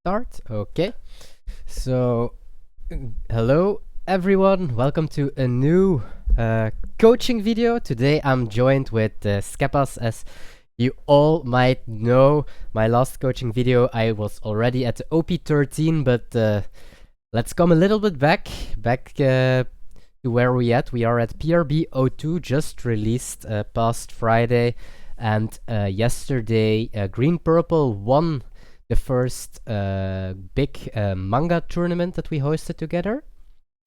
Start. Okay. So, hello everyone. Welcome to a new coaching video. Today I'm joined with Skepas. As you all might know, my last coaching video I was already at the OP13, but let's come a little bit back to where we at. We are at PRB02, just released past Friday, and yesterday Green Purple won the first big manga tournament that we hosted together.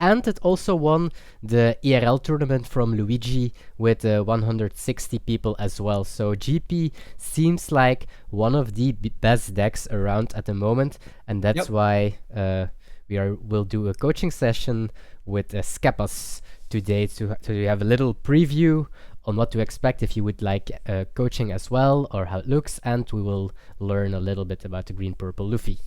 And it also won the ERL tournament from Luigi with 160 people as well. So GP seems like one of the best decks around at the moment, and that's why we'll do a coaching session with Skepas today to have a little preview on what to expect if you would like coaching as well, or how it looks, and we will learn a little bit about the Green Purple Luffy.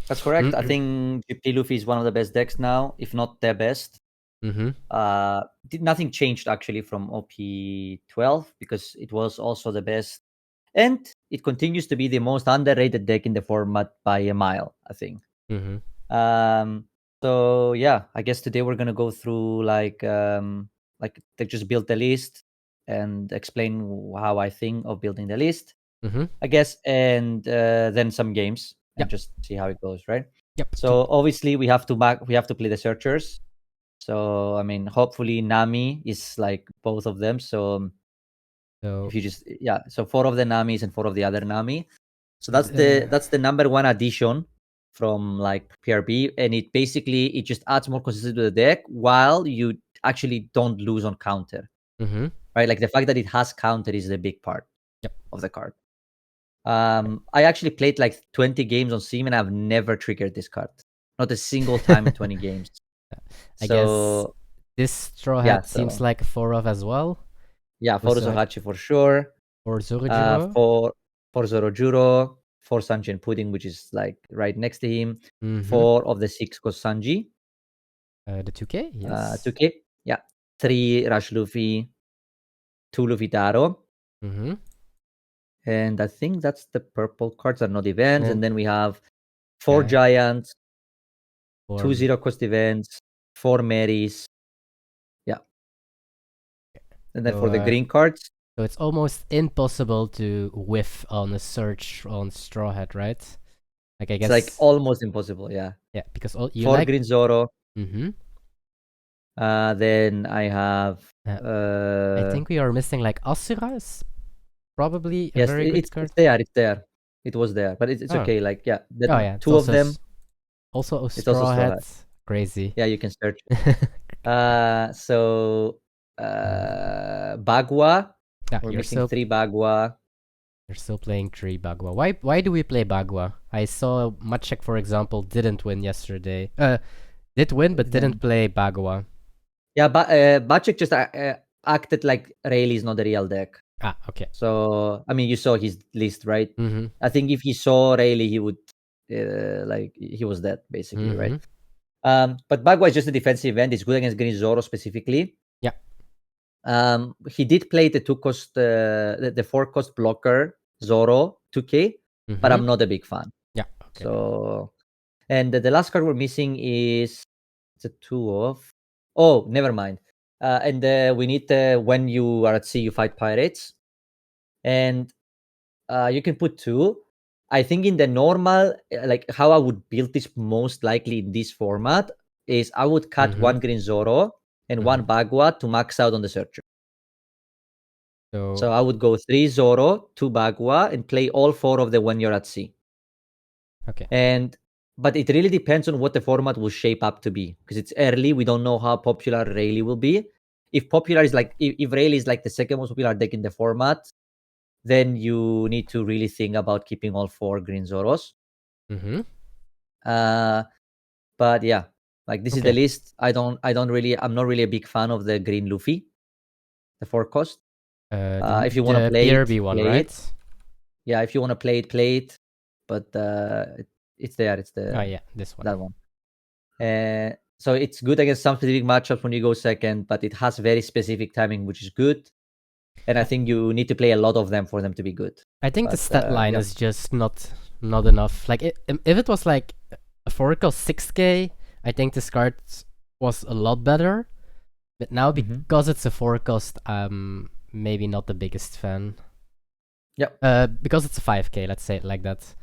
That's correct. I think GP Luffy is one of the best decks now, if not the best. Nothing changed actually from OP12 because it was also the best, and it continues to be the most underrated deck in the format by a mile, I think. So yeah, I guess today we're gonna go through like they just build the list and explain how I think of building the list, I guess, and then some games and just see how it goes, right? Yep. So obviously we have to play the searchers. So I mean, hopefully Nami is like both of them. So if you just so 4 of the Namis and 4 of the other Nami. So that's the number one addition from like PRB, and it just adds more consistency to the deck while you actually don't lose on counter. Right, like the fact that it has counter is the big part of the card. I actually played like 20 games on Sim and I've never triggered this card, not a single time in 20 games. I guess this Straw Hat seems like a 4 of as well. Yeah, for Zohachi for sure. For Zorojuro. For Zorojuro. For Sanjin Pudding, which is like right next to him. 4 of the 6 goes Sanji. The 2K? Yes. 2K, yeah. 3 Rush Luffy. 2 Luffy Taro. And I think that's the purple cards are not events. And then we have 4 Giants, 2 Zero Cost events, 4 Marys. Yeah. And then for the green cards. So it's almost impossible to whiff on a search on Straw Hat, right? Like I guess it's like almost impossible, yeah. Yeah, because you 4 green Zoro. Mm-hmm. Then I have I think we are missing like Asuras. Probably a very good card. It's there. It was there, but it's okay. Like yeah, 2 of them. Also a Straw Hat. Crazy. Yeah, you can search. So Bagua. We're missing 3 Bagua. You're still playing 3 Bagua. Why do we play Bagua? I saw Machek, for example, didn't win yesterday. Did win, but didn't play Bagua. Yeah, but Machek just acted like Rayleigh is not the real deck. Okay. So I mean, you saw his list, right? I think if he saw Rayleigh, he would like he was dead basically, right? But Bagua is just a defensive end. It's good against Green Zoro specifically. Yeah. He did play the 2-cost, the 4-cost blocker Zoro 2K, but I'm not a big fan. Yeah. Okay. So, and the last card we're missing is the 2 of. Oh, never mind. And we need when you are at sea, you fight pirates, and you can put 2. I think in the normal, like how I would build this most likely in this format is I would cut 1 green Zoro and 1 Bagua to max out on the searcher. So I would go 3 Zoro, 2 Bagua, and play all 4 of the when you're at sea. Okay. But it really depends on what the format will shape up to be, because it's early. We don't know how popular Rayleigh will be. If popular is like if Rayleigh is like the second most popular deck in the format, then you need to really think about keeping all 4 green Zoros. But yeah, like this is the list. I'm not really a big fan of the green Luffy, the 4-cost. If you want to play PRB one, play right? it. Yeah, if you want to play it. But it's there. It's the this one. That one. So it's good against some specific matchups when you go second, but it has very specific timing, which is good. And I think you need to play a lot of them for them to be good. I think the stat line is just not not enough. Like if it was like a Foracle 6K, I think this card was a lot better. But now because it's a forecast, maybe not the biggest fan. Yeah. Because it's a 5K, let's say it like that.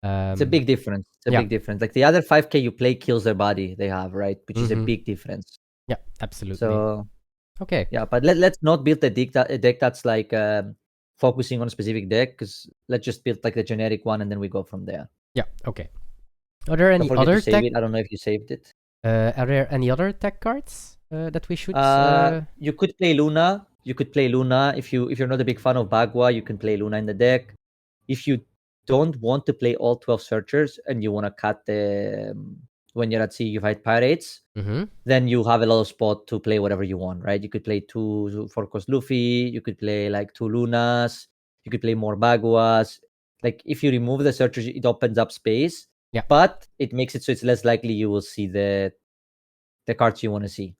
It's a big difference. It's a big difference. Like the other 5K you play kills their body they have, right? Which is a big difference. Yeah, absolutely. So okay. Yeah, but let's not build a deck that's like focusing on a specific deck, because let's just build like the generic one and then we go from there. Yeah, okay. Are there any Don't forget other to save it. I don't know if you saved it. Are there any other tech cards that we should? You could play Luna. You could play Luna if you're not a big fan of Bagua. You can play Luna in the deck. If you don't want to play all 12 searchers and you want to cut the when you're at sea you fight pirates, then you have a lot of spot to play whatever you want, right? You could play 2 4-cost Luffy. You could play like 2 Lunas. You could play more Baguas. Like if you remove the searchers, it opens up space. Yeah. But it makes it so it's less likely you will see the cards you want to see.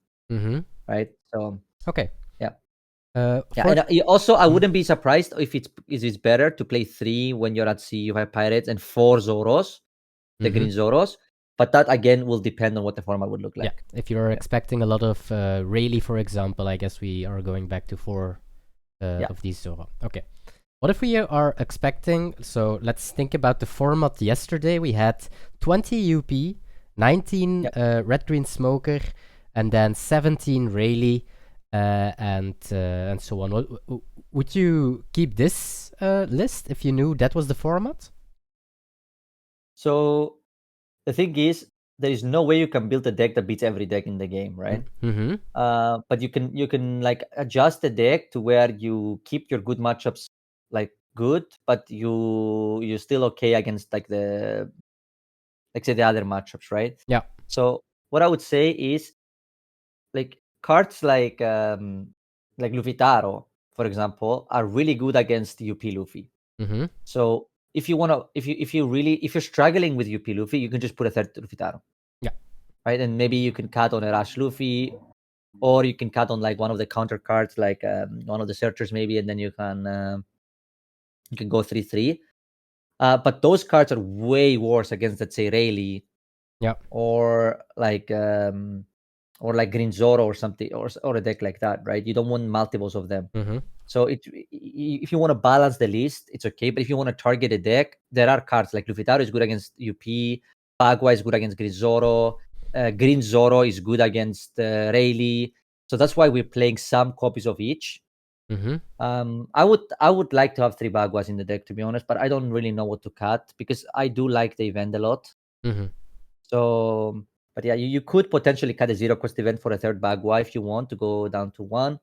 Right. So okay. Yeah. Yeah. And also, I wouldn't be surprised if it's better to play 3 when you're at sea. You have pirates and 4 Zoros, the green Zoros. But that again will depend on what the format would look like. Yeah. If you're expecting a lot of Rayleigh, for example, I guess we are going back to 4 of these Zoro. Okay. What if we are expecting? So let's think about the format yesterday. We had 20 UP, 19 Red Green Smoker, and then 17 Rayleigh, and so on. Would you keep this list if you knew that was the format? So the thing is, there is no way you can build a deck that beats every deck in the game, right? But you can like adjust the deck to where you keep your good matchups like good, but you're still okay against like say the other matchups, right? Yeah. So what I would say is like cards like Luffy Taro, for example, are really good against UP Luffy. So if you wanna if you're struggling with UP Luffy, you can just put a third Luffy Taro. Yeah. Right, and maybe you can cut on a Rush Luffy, or you can cut on like one of the counter cards, like one of the searchers maybe, and then you can go 3/3. But those cards are way worse against, let's say, Rayleigh, or like Green Zoro or something, or a deck like that, right? You don't want multiples of them. So if you want to balance the list, it's okay. But if you want to target a deck, there are cards like Luffy Taro is good against UP, Bagua is good against Green Zoro, Green Zoro is good against Rayleigh. So that's why we're playing some copies of each. I would like to have 3 Baguas in the deck, to be honest, but I don't really know what to cut because I do like the event a lot. So, but yeah, you could potentially cut a 0-cost event for a 3rd Bagua if you want to go down to 1.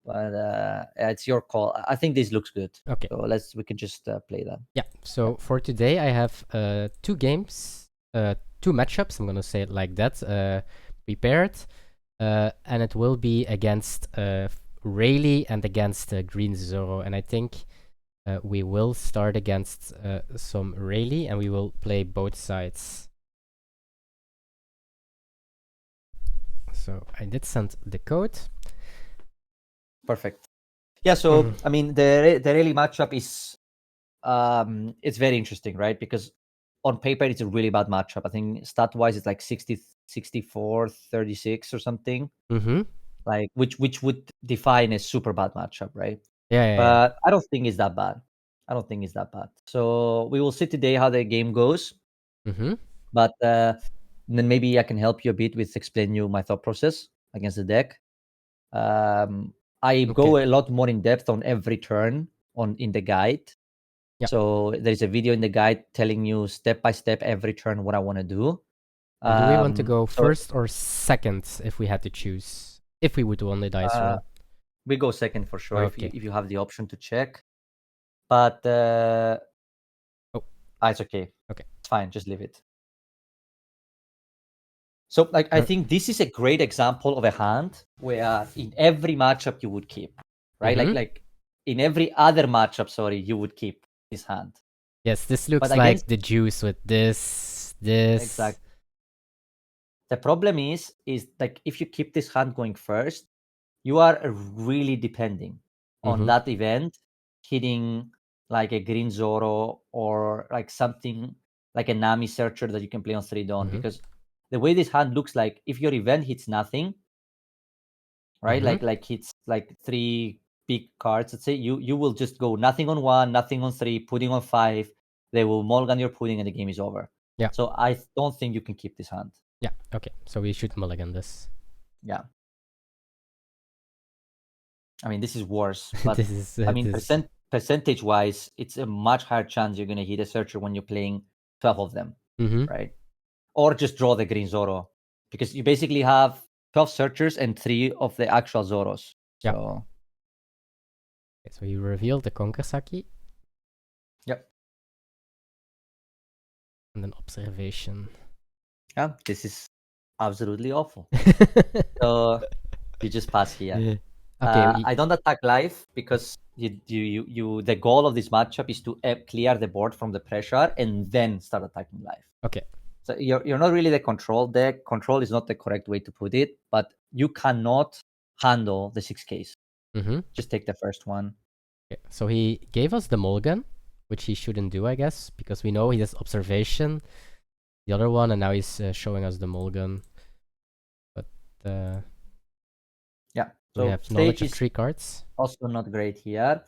But it's your call. I think this looks good. Okay. So we can just play that. Yeah. So for today, I have 2 games, 2 matchups. I'm gonna say it like that. Prepared, and it will be against Rayleigh and against Green Zoro. And I think we will start against some Rayleigh, and we will play both sides. So I did send the code. Perfect. Yeah. So I mean, the Rayleigh matchup is it's very interesting, right? Because on paper it's a really bad matchup. I think stat wise it's like 60, 64, 36 or something. Like which would define a super bad matchup, right? But I don't think it's that bad. So we will see today how the game goes. But then maybe I can help you a bit with explain you my thought process against the deck. I go a lot more in depth on every turn in the guide. So there's a video in the guide telling you step by step every turn what I want to do. And do we want to go first or second if we had to choose? If we would only dice roll, we go second for sure. If you have the option to check, but it's okay. Okay, it's fine. Just leave it. So like I think this is a great example of a hand where in every matchup you would keep, right? Like in every other matchup, you would keep this hand. Yes, this looks like the juice with this. Exactly. The problem is like if you keep this hand going first, you are really depending on that event hitting like a Green Zoro or like something like a Nami Searcher that you can play on 3 Dawn. Because the way this hand looks like, if your event hits nothing, right? Like hits like 3 big cards, let's say, you will just go nothing on 1, nothing on 3, pudding on 5. They will mulligan your pudding and the game is over. Yeah. So I don't think you can keep this hand. Yeah. Okay. So we should mulligan this. Yeah. I mean, this is worse. But this is. I mean, percentage wise, it's a much higher chance you're gonna hit a searcher when you're playing 12 of them, right? Or just draw the Green Zoro, because you basically have 12 searchers and 3 of the actual Zoros. Yeah. So. Okay, so you reveal the Konkersaki. Yep. And then observation. Yeah, this is absolutely awful. So you just pass here. Yeah. Okay. I don't attack live because you the goal of this matchup is to clear the board from the pressure and then start attacking live. Okay. So you're not really the control deck. Control is not the correct way to put it, but you cannot handle the 6Ks. Just take the first one. Okay. So he gave us the mulligan, which he shouldn't do, I guess, because we know he has observation, the other one, and now he's showing us the mulligan. But yeah, so we have knowledge of 3 cards. Also not great here,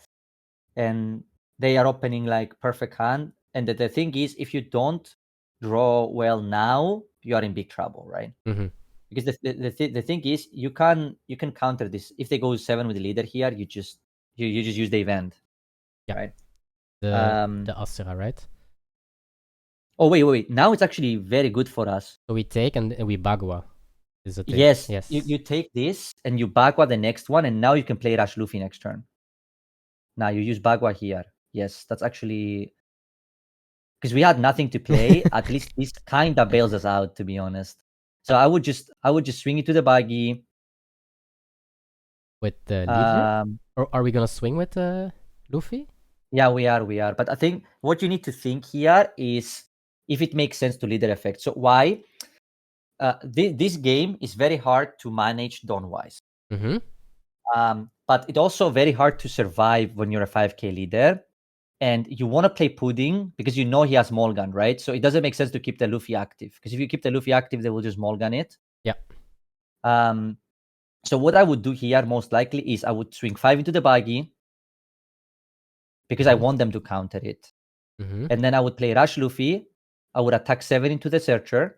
and they are opening like perfect hand. And the thing is, if you don't draw well now, you are in big trouble, right? Because the thing is, you can counter this. If they go 7 with the leader here, you just use the event, right? The Asura, right? Oh wait! Now it's actually very good for us. So we take and we Bagua. Yes. You take this and you Bagua the next one, and now you can play Rush Luffy next turn. Now you use Bagua here. Yes, that's actually because we had nothing to play. At least this kind of bails us out, to be honest. So I would just swing it to the buggy with the leader. Or are we gonna swing with Luffy? Yeah, we are. But I think what you need to think here is if it makes sense to leader effect. So why? This game is very hard to manage Dawn-wise. But it's also very hard to survive when you're a 5K leader. And you want to play Pudding because you know he has Mulligan, right? So it doesn't make sense to keep the Luffy active. Because if you keep the Luffy active, they will just Mulligan it. Yeah. So what I would do here most likely is I would swing 5 into the buggy because I want them to counter it. And then I would play Rush Luffy. I would attack 7 into the Searcher.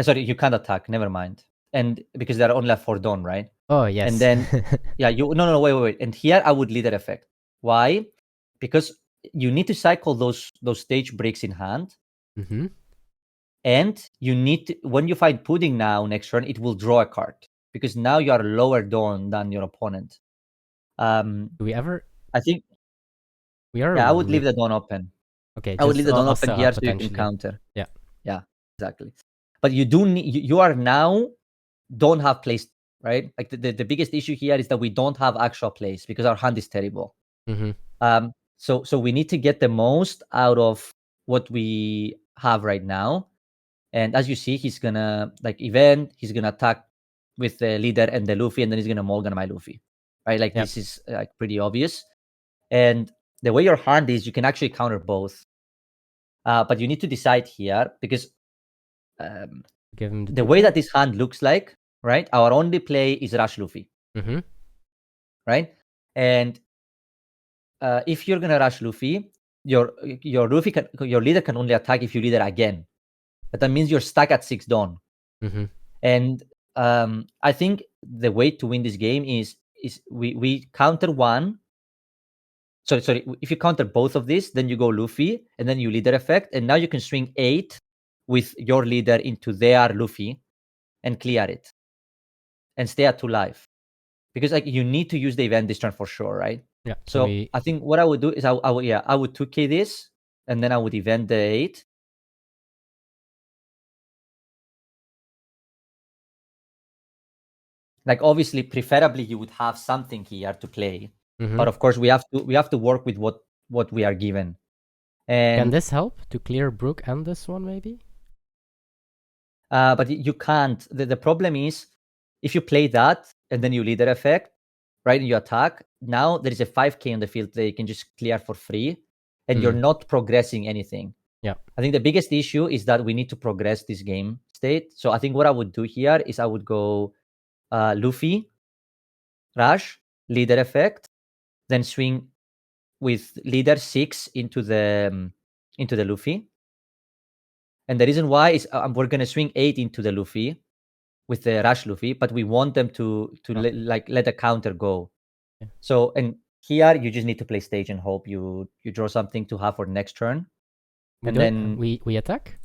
Sorry, you can't attack. Never mind. And because there are only 4 Dawn, right? Oh, yes. And then, no, wait. And here I would leader effect. Why? Because you need to cycle those stage breaks in hand. And you need to, when you find Pudding now next turn, it will draw a card. Because now you are lower Dawn than your opponent. Do we ever? I think we are. Yeah, I would leave the Dawn open. Okay, I would leave the Dawn open here so you can counter. Yeah, exactly. But you do need. You are now don't have place, right? Like the biggest issue here is that we don't have actual place because our hand is terrible. So we need to get the most out of what we have right now. And as you see, he's gonna he's gonna attack with the leader and the Luffy, and then he's gonna mulligan my Luffy, right? Like this is like pretty obvious. And the way your hand is, you can actually counter both. But you need to decide here because the way that this hand looks like, right? Our only play is Rush Luffy, right? And if you're gonna Rush Luffy, your leader can only attack if you leader again. But that means you're stuck at 6 Dawn. And I think the way to win this game is we counter one. Sorry. If you counter both of these, then you go Luffy, and then you leader effect, and now you can swing 8 with your leader into their Luffy and clear it and stay at 2 life. Because like you need to use the event this turn for sure, right? Yeah. So I think what I would do is I would 2K this, and then I would event the 8. Like obviously, preferably you would have something here to play, but of course we have to work with what we are given. And can this help to clear Brook and this one maybe? But you can't. The problem is if you play that and then you leader effect, right? And you attack. Now there is a 5k on the field that you can just clear for free, and you're not progressing anything. Yeah. I think the biggest issue is that we need to progress this game state. So I think what I would do here is I would go Luffy, Rush, leader effect, then swing with leader 6 into the Luffy. And the reason why is we're gonna swing 8 into the Luffy with the Rush Luffy, but we want them to let the counter go. Yeah. So and here you just need to play stage and hope you draw something to have for next turn. Then we attack.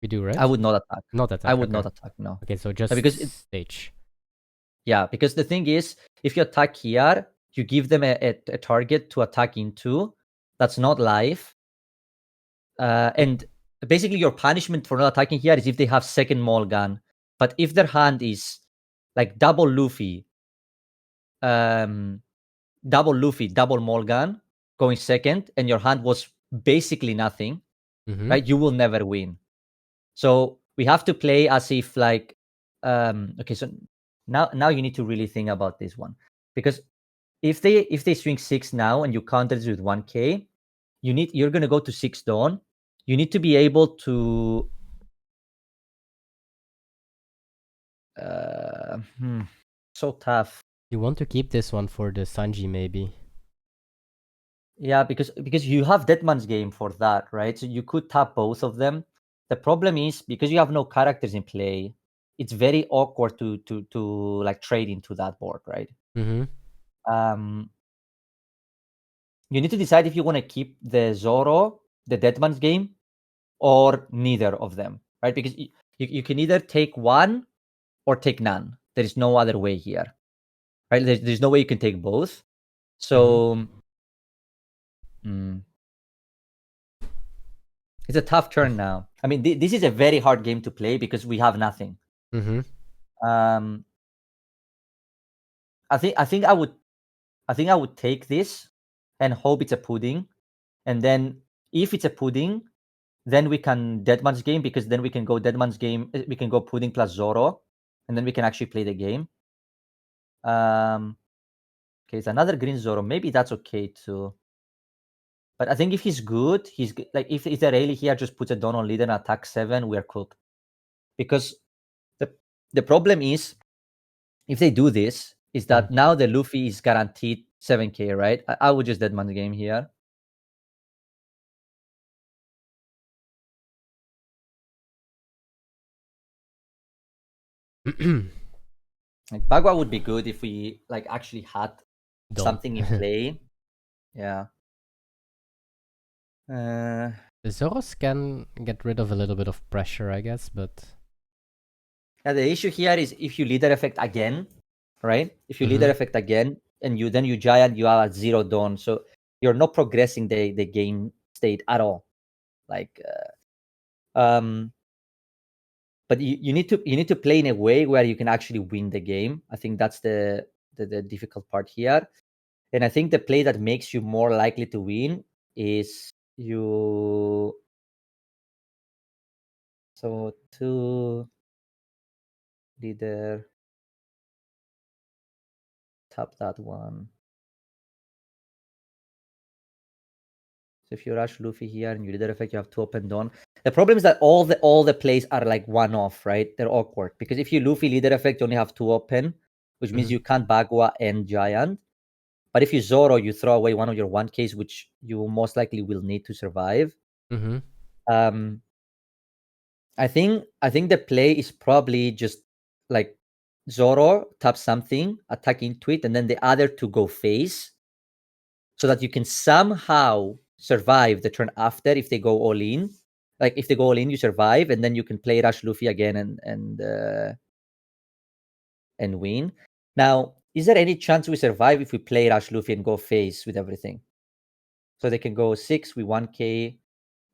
We do, right? I would not attack. Not attack. I would not attack. No. Okay, so just because stage. Yeah, because the thing is, if you attack here, you give them a target to attack into. That's not live. And basically, your punishment for not attacking here is if they have second Mulligan. But if their hand is like double Luffy, double Mulligan going second, and your hand was basically nothing, right? You will never win. So we have to play as if like, okay. So now you need to really think about this one, because if they swing 6 now and you counter this with 1k, you're gonna go to 6 Dawn. You need to be able to so tough. You want to keep this one for the Sanji, maybe. Yeah, because you have Deadman's Game for that, right? So you could tap both of them. The problem is, because you have no characters in play, it's very awkward to like trade into that board, right? You need to decide if you want to keep the Zoro, the Deadman's Game, or neither of them, right? Because you can either take one or take none. There is no other way here, right? There's no way you can take both. So it's a tough turn now. I mean, this is a very hard game to play because we have nothing. I think I would take this and hope it's a pudding, and then if it's a pudding, then we can Deadman's Game, because then we can go Deadman's Game. We can go pudding plus Zoro, and then we can actually play the game. Okay, it's another green Zoro. Maybe that's okay too. But I think if he's good, like if the Rayleigh here just puts a Dawn on leader and attack 7, we're cooked. Because the problem is, if they do this, is that now the Luffy is guaranteed 7k, right? I would just Deadman's Game here. Like Bagua would be good if we like actually had something in play. Yeah. The Zoros can get rid of a little bit of pressure, I guess, but yeah, the issue here is if you leader effect again, right? If you leader effect again, and you giant, you are at 0 Dawn, so you're not progressing the game state at all. Like, but you need to play in a way where you can actually win the game. I think that's the difficult part here. And I think the play that makes you more likely to win is you. So 2 leader, tap that one. So if you rush Luffy here and you leader effect, you have 2 open Dawn. The problem is that all the plays are like one off, right? They're awkward, because if you Luffy leader effect, you only have 2 open, which means you can't Bagua and Giant. But if you Zoro, you throw away one of your 1Ks, which you most likely will need to survive. I think the play is probably just like Zoro tap something, attack into it, and then the other 2 go face, so that you can somehow survive the turn after if they go all in. Like if they go all in, you survive, and then you can play Rush Luffy again and win. Now, is there any chance we survive if we play Rush Luffy and go face with everything? So they can go 6 with 1k.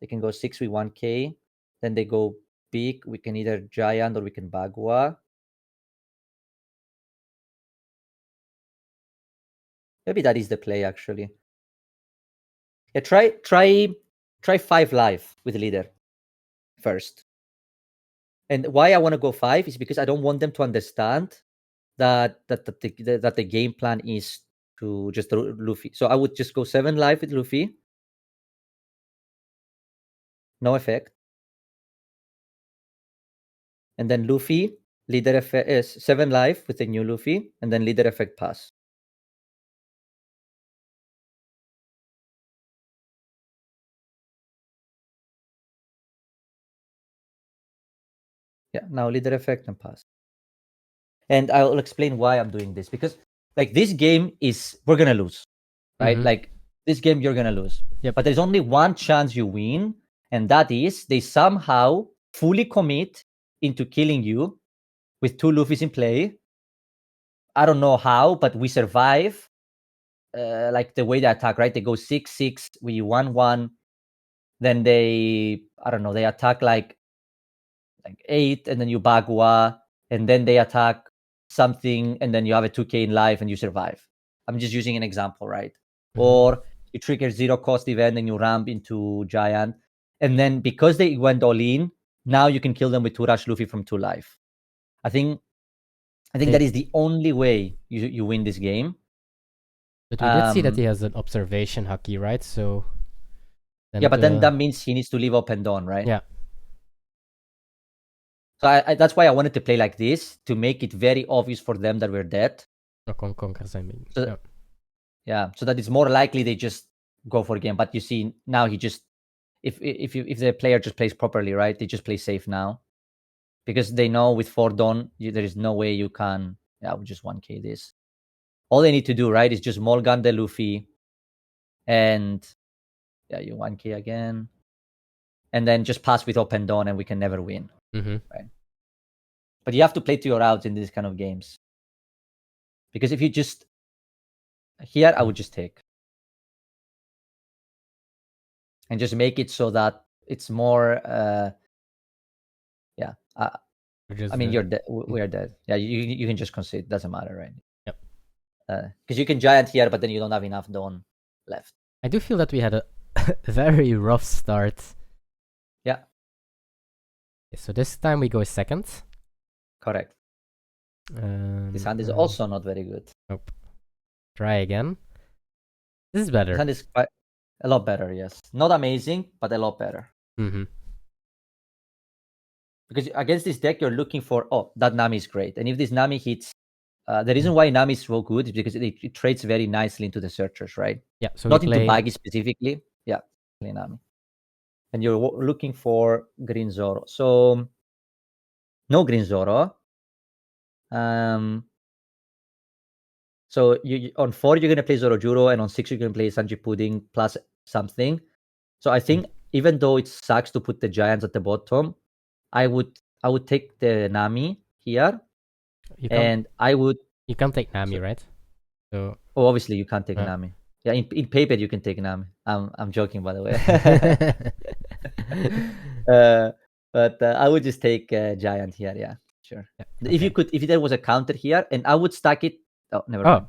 They can go 6 with 1k. Then they go big. We can either Giant or we can Bagua. Maybe that is the play, actually. Yeah, try 5 live with leader first. And why I want to go 5 is because I don't want them to understand that the game plan is to just Luffy. So I would just go 7 life with Luffy. No effect. And then Luffy, leader effect is 7 life with the new Luffy, and then leader effect pass. Yeah, now leader effect and pass. And I'll explain why I'm doing this, because like this game is, we're gonna lose, right? Like this game you're gonna lose. Yep. But there's only one chance you win, and that is they somehow fully commit into killing you with 2 Luffys in play. I don't know how, but we survive. Like the way they attack, right? They go 6-6, we 1-1. Then they, I don't know, they attack like 8, and then you Bagua, and then they attack something, and then you have a 2k in life and you survive. I'm just using an example, right? Or you trigger 0 cost event and you ramp into Giant, and then because they went all in, now you can kill them with 2 rush Luffy from 2 life. I think that is the only way you win this game. But we did see that he has an observation haki, right? So yeah, but then that means he needs to leave open dawn, right? Yeah. So I that's why I wanted to play like this, to make it very obvious for them that we're dead. So, yeah, so that it's more likely they just go for a game. But you see now he just, if the player just plays properly, right? They just play safe now, because they know with 4 dawn there is no way you can. Yeah, we just 1k this. All they need to do, right, is just Mulligan the Luffy, and yeah, you 1k again, and then just pass with open dawn, and we can never win. Right? But you have to play to your outs in these kind of games, because if you just here, I would just take and just make it so that it's more. Yeah, I mean, you're dead. We are dead. Yeah, you can just concede. Doesn't matter, right? Yep. Because you can giant here, but then you don't have enough dawn left. I do feel that we had a very rough start. Yeah. So this time we go second. Correct. This hand is also not very good. Nope. Try again. This is better. This hand is quite a lot better. Yes, not amazing, but a lot better. Because against this deck, you're looking for, oh, that Nami is great, and if this Nami hits, the reason why Nami is so good is because it trades very nicely into the searchers, right? Yeah. So not into Baggy specifically. Yeah, play Nami, and you're looking for Green Zoro. So no Green Zoro. So you on 4 you're gonna play Zorojuro, and on 6 you're gonna play Sanji Pudding plus something. So I think even though it sucks to put the giants at the bottom, I would take the Nami here, and I would. You can't take Nami, right? So obviously you can't take Nami. Yeah, in paper you can take Nami. I'm joking, by the way. But I would just take Giant here. Yeah, sure. Yeah, okay. If there was a counter here, and I would stack it. Oh, never mind.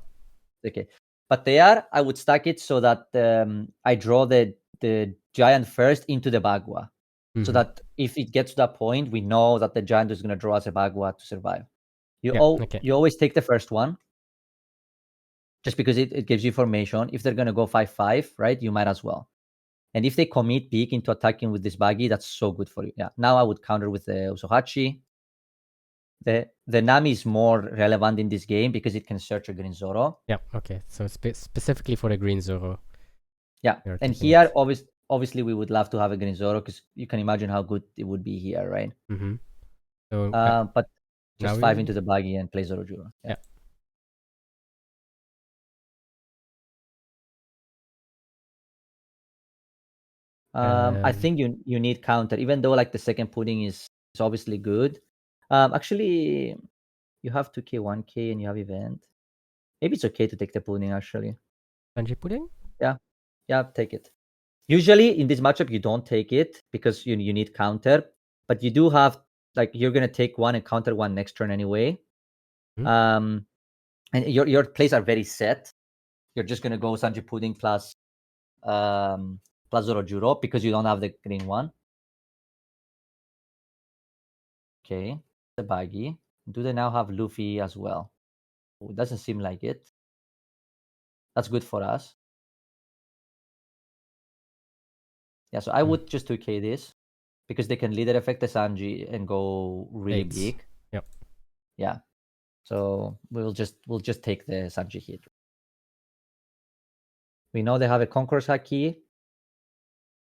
Okay, but there I would stack it so that I draw the Giant first into the Bagua, so that if it gets to that point, we know that the Giant is going to draw us a Bagua to survive. You always take the first one, just because it gives you information. If they're going to go 5-5, right, you might as well. And if they commit big into attacking with this Baggy, that's so good for you. Yeah. Now I would counter with the Usohachi. The Nami is more relevant in this game because it can search a Green Zoro. Yeah. Okay. So specifically for the Green Zoro. Yeah. And here, obviously, we would love to have a Green Zoro, because you can imagine how good it would be here, right? So, but just 5 into the Baggy and play Zorojuro. Yeah. I think you need counter, even though like the second pudding is obviously good. Actually, you have 2k, 1k, and you have event. Maybe it's okay to take the pudding, actually. Sanji Pudding? Yeah, take it. Usually in this matchup you don't take it because you need counter, but you do have, like, you're gonna take one and counter one next turn anyway. And your plays are very set. You're just gonna go Sanji Pudding plus Zorojuro because you don't have the green one. Okay, the Baggy. Do they now have Luffy as well? Oh, it doesn't seem like it. That's good for us. Yeah, so I would just 2k this because they can leader effect the Sanji and go really 8. big. Yep. Yeah. So we'll just take the Sanji hit. We know they have a Conqueror's Haki.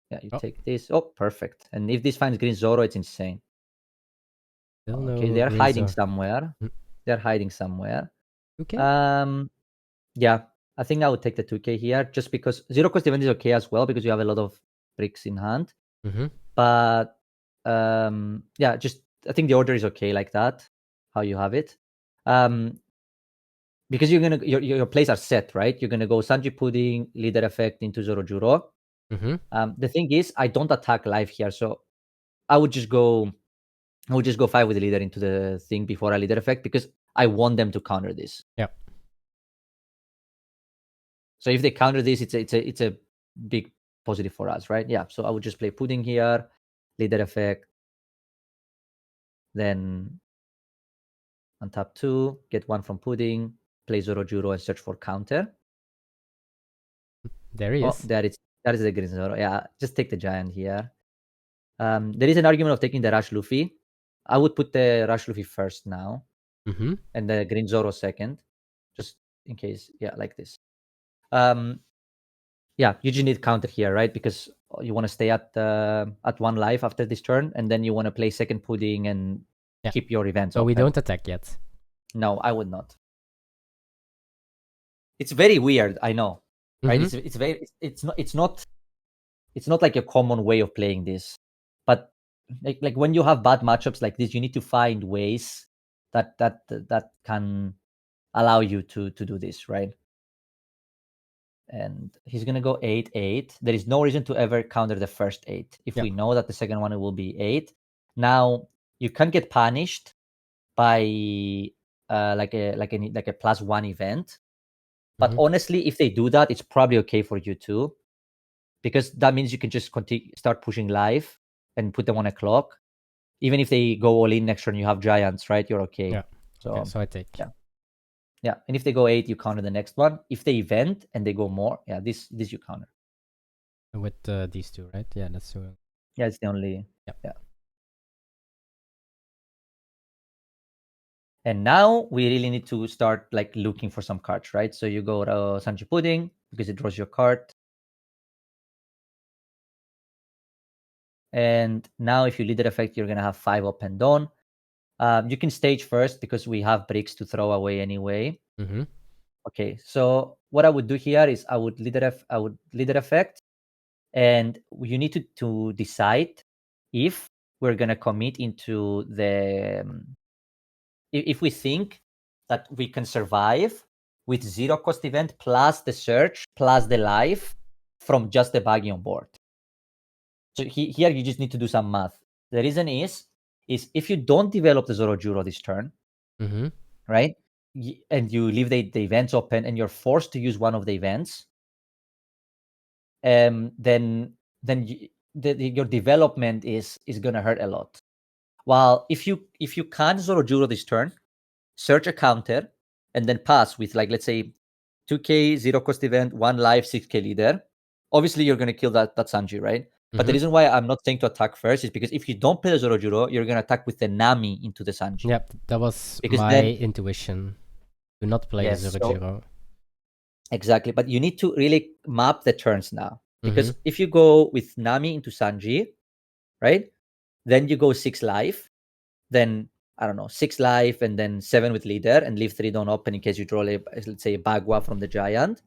Yeah, you take this. Oh, perfect. And if this finds Green Zoro, it's insane. Still Okay, no they're Green hiding Zoro. somewhere. They're hiding somewhere. Okay. Yeah, I think I would take the 2k here just because zero cost event is okay as well because you have a lot of bricks in hand. But yeah, just I think the order is okay like that, how you have it. Because you're gonna your plays are set, right? You're gonna go Sanji Pudding, leader effect into Zorojuro. The thing is, I don't attack live here, so I would just go 5 with the leader into the thing before I leader effect because I want them to counter this. Yeah. So if they counter this, it's a big positive for us, right? Yeah. So I would just play Pudding here, leader effect, then untap 2, get 1 from Pudding, play Zorojuro and search for counter. There he is. That is the Green Zoro. Yeah, just take the giant here. There is an argument of taking the Rush Luffy. I would put the Rush Luffy first now, and the Green Zoro second, just in case. Yeah, like this. Yeah, you just need counter here, right? Because you want to stay at 1 life after this turn, and then you want to play second Pudding and keep your events. So we don't attack yet. No, I would not. It's very weird, I know, right? It's not like a common way of playing this, but like when you have bad matchups like this, you need to find ways that can allow you to do this, right? And he's gonna go 8-8. There is no reason to ever counter the first 8 if we know that the second one will be 8. Now you can get punished by like a +1 event, but honestly, if they do that, it's probably okay for you too, because that means you can just start pushing live and put them on a clock. Even if they go all in next turn, you have giants, right? You're okay. Yeah. So I take. Yeah. And if they go 8, you counter the next one. If they event and they go more, yeah, this you counter. With these two, right? Yeah, that's two. Yeah, it's the only. Yeah. And now we really need to start like looking for some cards, right? So you go to Sanji Pudding because it draws your card. And now if you leader effect, you're gonna have 5 up and down. You can stage first because we have bricks to throw away anyway. Okay, so what I would do here is I would leader effect, and you need to decide if we're gonna commit into the if we think that we can survive with 0 cost event plus the search plus the life from just the baggy on board. So here you just need to do some math. The reason is if you don't develop the Zorojuro this turn, right, and you leave the events open and you're forced to use one of the events, then your development is gonna hurt a lot. While if you can't Zorojuro this turn, search a counter, and then pass with like let's say 2k 0 cost event, 1 life, 6k leader. Obviously, you're gonna kill that Sanji, right? But the reason why I'm not saying to attack first is because if you don't play the Zorojuro, you're gonna attack with the Nami into the Sanji. Yep, that was because my then, intuition. Do not play Zorojuro. Exactly, but you need to really map the turns now. Because if you go with Nami into Sanji, right? Then you go 6 life, then I don't know, 6 life, and then 7 with leader, and leave 3 down open in case you draw, let's say, a Bagua from the giant.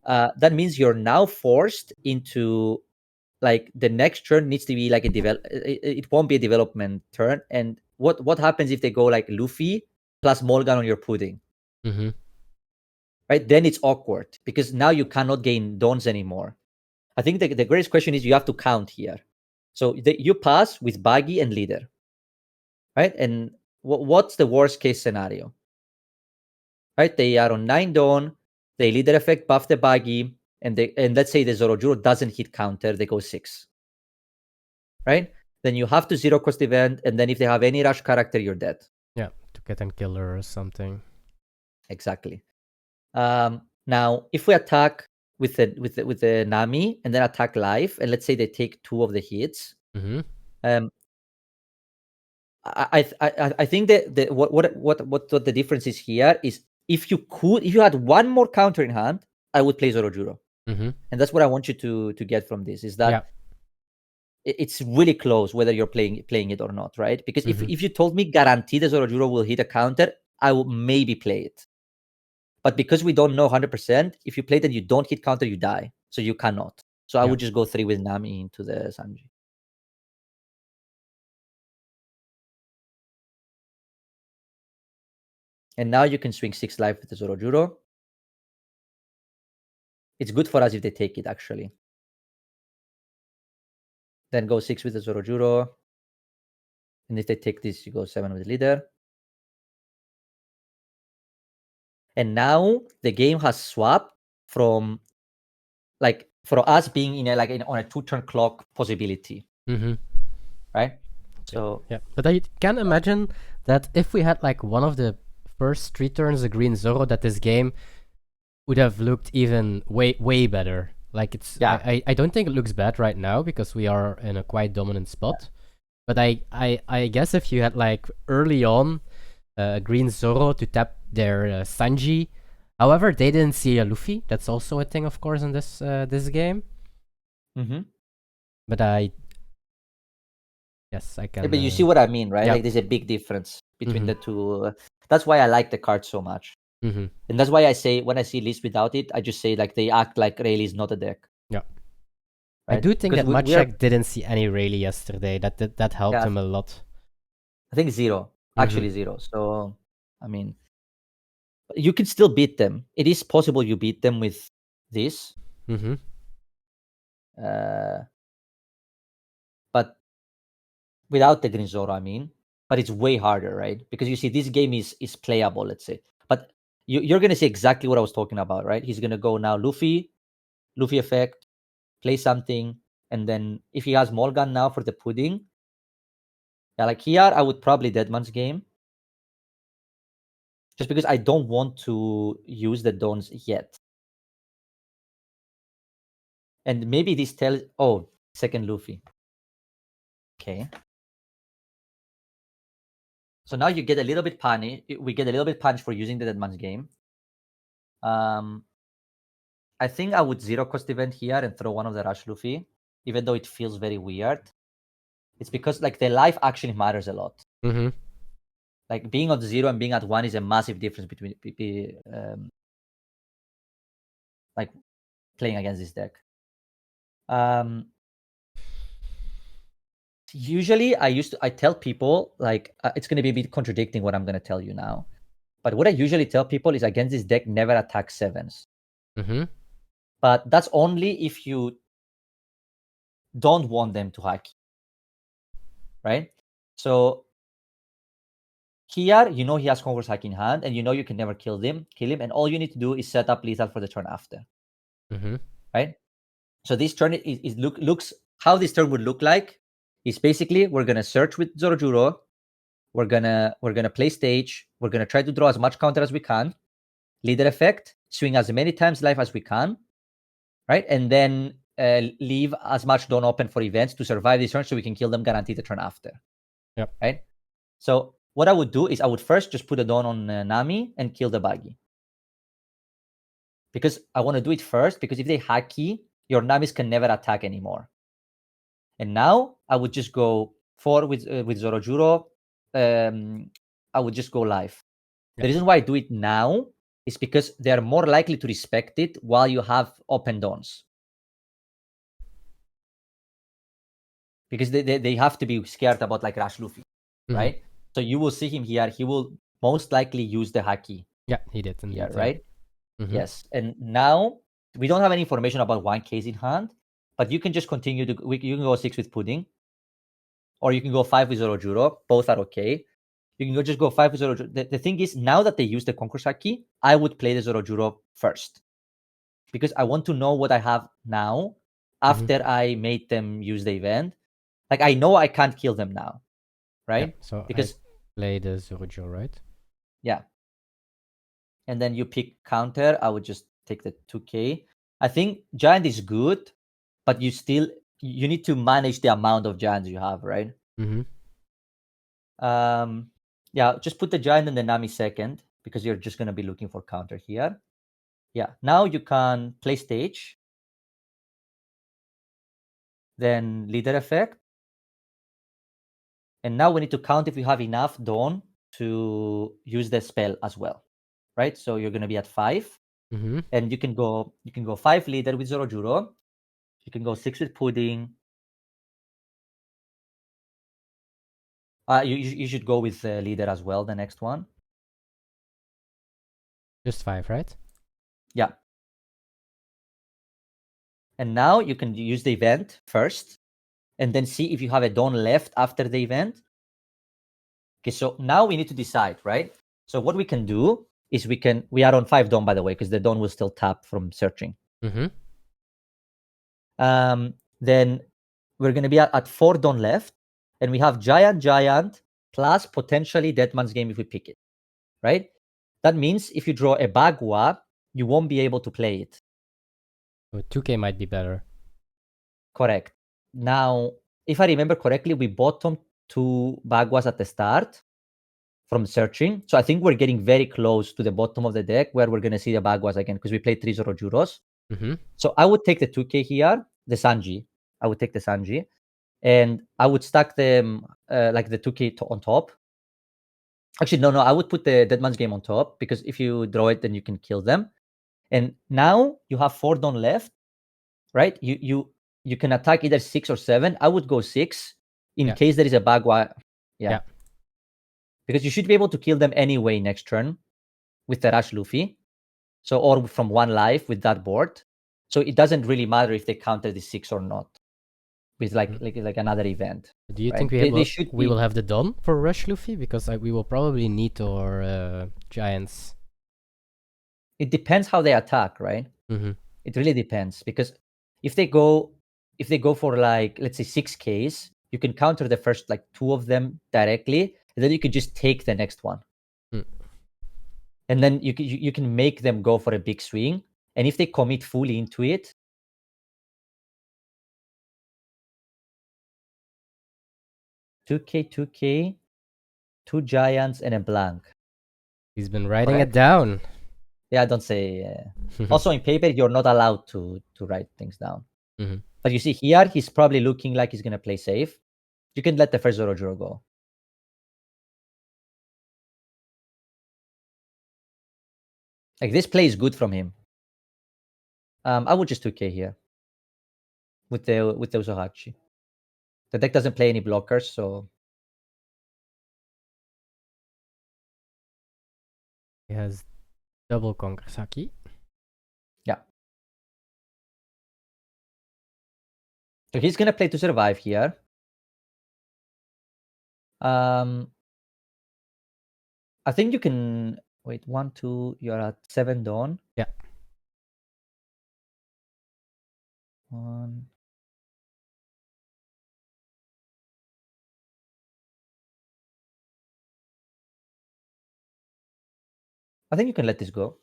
That means you're now forced into like the next turn needs to be like it won't be a development turn. And what happens if they go like Luffy plus Morgan on your Pudding? Right, then it's awkward because now you cannot gain dons anymore. I think the greatest question is you have to count here. So you pass with baggy and leader, right? And what's the worst case scenario? Right, they are on 9 don, they leader effect buff the baggy, and let's say the Zorojuro doesn't hit counter, they go 6. Right? Then you have to 0 cost event, and then if they have any rush character, you're dead. Yeah, to get an killer or something. Exactly. Now, if we attack with the Nami and then attack live, and let's say they take 2 of the hits, I think that what the difference is here is if you had one more counter in hand, I would play Zorojuro. And that's what I want you to get from this, is that it's really close whether you're playing it or not, right? Because if you told me guaranteed the Zorojuro will hit a counter, I will maybe play it. But because we don't know 100%, if you play it and you don't hit counter, you die. So you cannot. So I would just go 3 with Nami into the Sanji. And now you can swing 6 life with the Zorojuro. It's good for us if they take it, actually. Then go 6 with the Zorojuro. And if they take this, you go 7 with the leader. And now the game has swapped from, like, for us being in on a 2-turn clock possibility. Right? So yeah. But I can imagine that if we had like one of the first 3 turns a green Zoro, that this game would have looked even way better. Like it's I don't think it looks bad right now because we are in a quite dominant spot. But I guess if you had like early on a green Zoro to tap their Sanji, however they didn't see a Luffy. That's also a thing, of course, in this game. But yes, I can. Yeah, but you see what I mean, right? Like there's a big difference between the two. That's why I like the card so much. And that's why I say when I see lists without it, I just say like they act like Rayleigh is not a deck. Yeah. Right? I do think that Maciek didn't see any Rayleigh yesterday. That helped him a lot. I think 0. Actually 0. So, I mean, you can still beat them. It is possible you beat them with this. But without the Green Zoro, I mean. But it's way harder, right? Because you see, this game is playable, let's say. But you're going to see exactly what I was talking about, right? He's going to go now Luffy effect, play something, and then if he has Morgan now for the pudding, like here, I would probably Deadman's Game. Just because I don't want to use the Dons yet. And maybe this tells... Oh, second Luffy. Okay. So now you get a little bit punish. We get a little bit punished for using the Deadman's Game. I think I would 0-cost event here and throw one of the Rush Luffy, even though it feels very weird. It's because like the life actually matters a lot. Like being at 0 and being at 1 is a massive difference between like playing against this deck. Usually I tell people like it's going to be a bit contradicting what I'm going to tell you now, but what I usually tell people is against this deck never attack 7s. But that's only if you don't want them to hack, right? So here, you know he has Conqueror's Hack in hand, and you know you can never kill him, and all you need to do is set up lethal for the turn after. Right? So this turn looks how this turn would look like is basically we're gonna search with Zorojuro, we're gonna play stage, we're gonna try to draw as much counter as we can, leader effect, swing as many times life as we can, right? And then leave as much Dawn open for events to survive this turn so we can kill them guaranteed the turn after. Yep. Right? So what I would do is I would first just put a Dawn on Nami and kill the Buggy. Because I want to do it first, because if they hacky, your Namis can never attack anymore. And now I would just go 4 with Zorojuro. I would just go live. Yep. The reason why I do it now is because they're more likely to respect it while you have open Dawns. Because they have to be scared about like Rash Luffy, right? So you will see him here. He will most likely use the Haki. Yeah, he did. Here, right? Yes. And now we don't have any information about 1 case in hand, but you can just continue to... You can go 6 with Pudding, or you can go 5 with Zorojuro. Both are okay. You can just go 5 with Zorojuro. The thing is, now that they use the Conqueror's Haki, I would play the Zorojuro first. Because I want to know what I have now after I made them use the event. Like, I know I can't kill them now, right? Yeah, so because I play the Zorojuro, right? Yeah. And then you pick counter. I would just take the 2K. I think giant is good, but you need to manage the amount of giants you have, right? Mm-hmm. Yeah, just put the giant and the Nami second because you're just gonna be looking for counter here. Yeah, now you can play stage, then leader effect, and now we need to count if we have enough Dawn to use the spell as well, right? So you're gonna be at 5, Mm-hmm. and you can go 5 leader with Zorojuro. You can go 6 with Pudding. You should go with leader as well. The next one, Just 5, right? yeah. And now you can use the event first, and then see if you have a Dawn left after the event. Okay, so now we need to decide, right? So what we can do is we are on 5 Dawn, by the way, because the Dawn will still tap from searching. Mm-hmm. Then we're going to be at 4 Dawn left, and we have Giant, plus potentially Deadman's Game if we pick it, right? That means if you draw a Bagua, you won't be able to play it. So 2K might be better. Correct. Now, if I remember correctly, we bottomed 2 Baguas at the start from searching. So I think we're getting very close to the bottom of the deck where we're going to see the Baguas again because we played 3 Zorojuros. Mm-hmm. So I would take the 2K here, the Sanji. I would take the Sanji. And I would stack them like the 2K on top. Actually, no, I would put the Deadman's Game on top because if you draw it, then you can kill them. And now you have 4 Dawn left, right? You can attack either 6 or 7. I would go 6 in case there is a Bagua. Yeah. Because you should be able to kill them anyway next turn with the Rush Luffy. So, or from 1 life with that board. So it doesn't really matter if they counter the 6 or not with like another event. Do you right? think we will have the Dawn for Rush Luffy? Because we will probably need our giants. It depends how they attack, right? Mm-hmm. It really depends because if they go for like let's say 6Ks, you can counter the first like 2 of them directly, and then you can just take the next one. And then you can make them go for a big swing, and if they commit fully into it, two K, 2 giants and a blank. He's been writing it down. Yeah, don't say. Also, in paper, you're not allowed to write things down. Mm-hmm. But you see here, he's probably looking like he's gonna play safe. You can let the first Zorojuro go. Like this play is good from him. I would just 2K here with the Usohachi. The deck doesn't play any blockers, so he has double Kongasaki. Yeah. So he's gonna play to survive here. I think you can wait 1, 2. You're at 7 Dawn. Yeah. 1. I think you can let this go,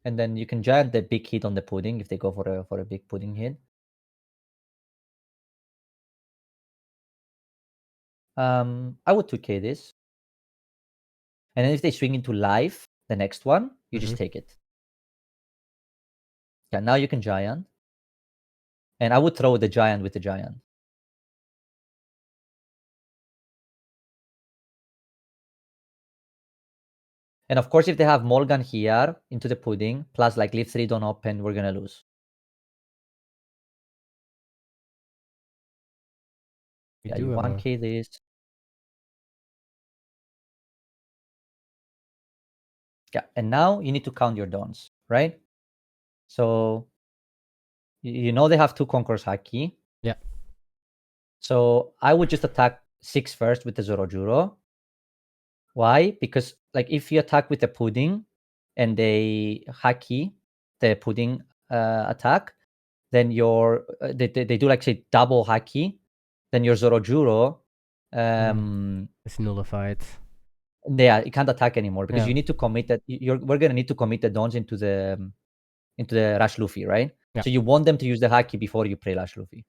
and then you can giant the big hit on the pudding if they go for a big pudding hit. I would 2K this, and then if they swing into life, the next one you just take it. Yeah, now you can giant, and I would throw the giant with the giant. And of course, if they have Morgan here into the pudding, plus like leave 3 Dawn open, we're gonna lose. Yeah, you 1K this. Yeah, and now you need to count your Dawns, right? So you know they have 2 Conqueror's Haki. Yeah. So I would just attack 6 first with the Zorojuro. Why? Because like if you attack with the pudding and they haki the pudding attack, then your they do like say double haki, then your Zorojuro it's nullified. Yeah, it can't attack anymore because you need to commit that we're gonna need to commit the dons into the into the Rush Luffy, right? Yeah. So you want them to use the haki before you play Rush Luffy.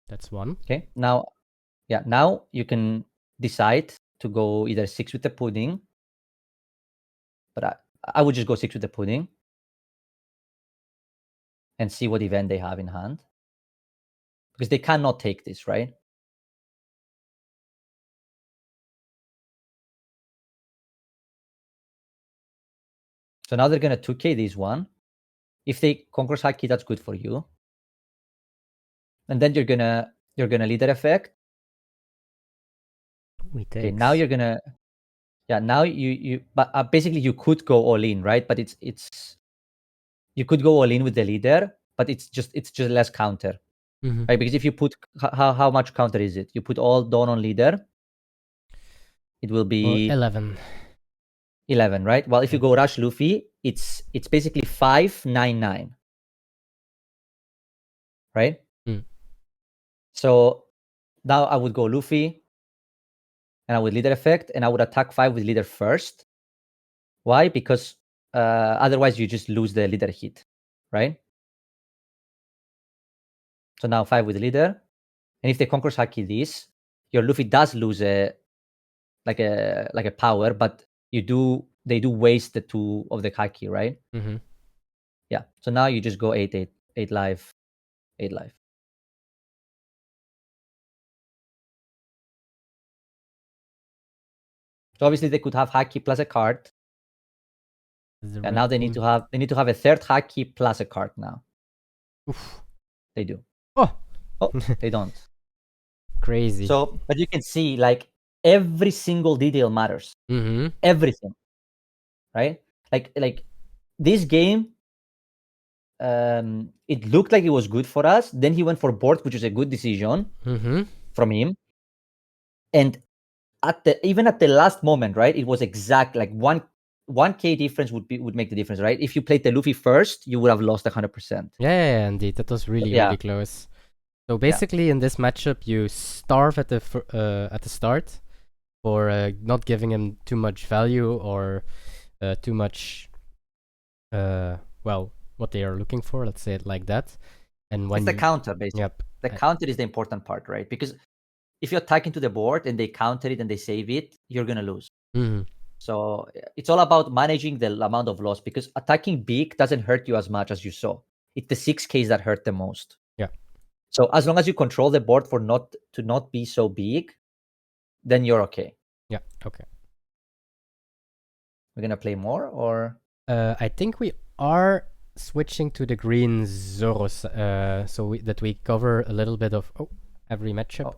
That's one. Okay. Now you can decide to go either 6 with the pudding, but I would just go 6 with the pudding and see what event they have in hand, because they cannot take this, right? So now they're gonna 2k this one. If they conquer haki, that's good for you. And then you're gonna leader effect. Okay, now you're gonna now you but basically you could go all in, right? But it's you could go all in with the leader, but it's just less counter, right? Because if you put how much counter is it? You put all Dawn on leader, it will be 11. 11, right? Well, if you go Rush Luffy, it's basically 599, right? So now I would go Luffy, and I would leader effect, and I would attack 5 with leader first. Why? Because otherwise you just lose the leader hit, right? So now 5 with leader, and if they conquer haki this, your Luffy does lose a power, but they do waste the 2 of the haki, right? Yeah. So now you just go 8 life, 8 life. So obviously they could have haki plus a card. And now they need to have a third haki plus a card now. Oof. They do. Oh, they don't. Crazy. So, but you can see like every single detail matters. Everything, right? Like this game, it looked like it was good for us. Then he went for board, which is a good decision from him. And even at the last moment, right? It was exact like 1k difference would make the difference, right? If you played the Luffy first, you would have lost 100%. Yeah, indeed, that was really close. So basically, in this matchup, you starve at the start for not giving him too much value or too much, well, what they are looking for. Let's say it like that. And when it's the counter, basically. Yep. The counter is the important part, right? Because if you attack into the board and they counter it and they save it, you're gonna lose. So it's all about managing the amount of loss, because attacking big doesn't hurt you as much as you saw. It's the 6Ks that hurt the most. Yeah. So as long as you control the board for not be so big, then you're okay. Yeah. Okay. We're gonna play more, or I think we are switching to the green Zoros, so that we cover a little bit of every matchup.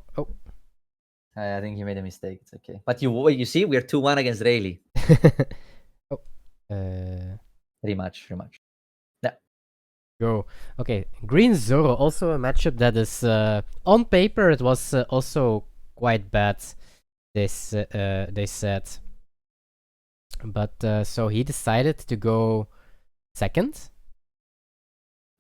I think you made a mistake. It's okay. But you see, we're 2-1 against Rayleigh. Rematch. Yeah. Go. Okay, Green Zoro, also a matchup that is on paper it was also quite bad. They said, but so he decided to go second.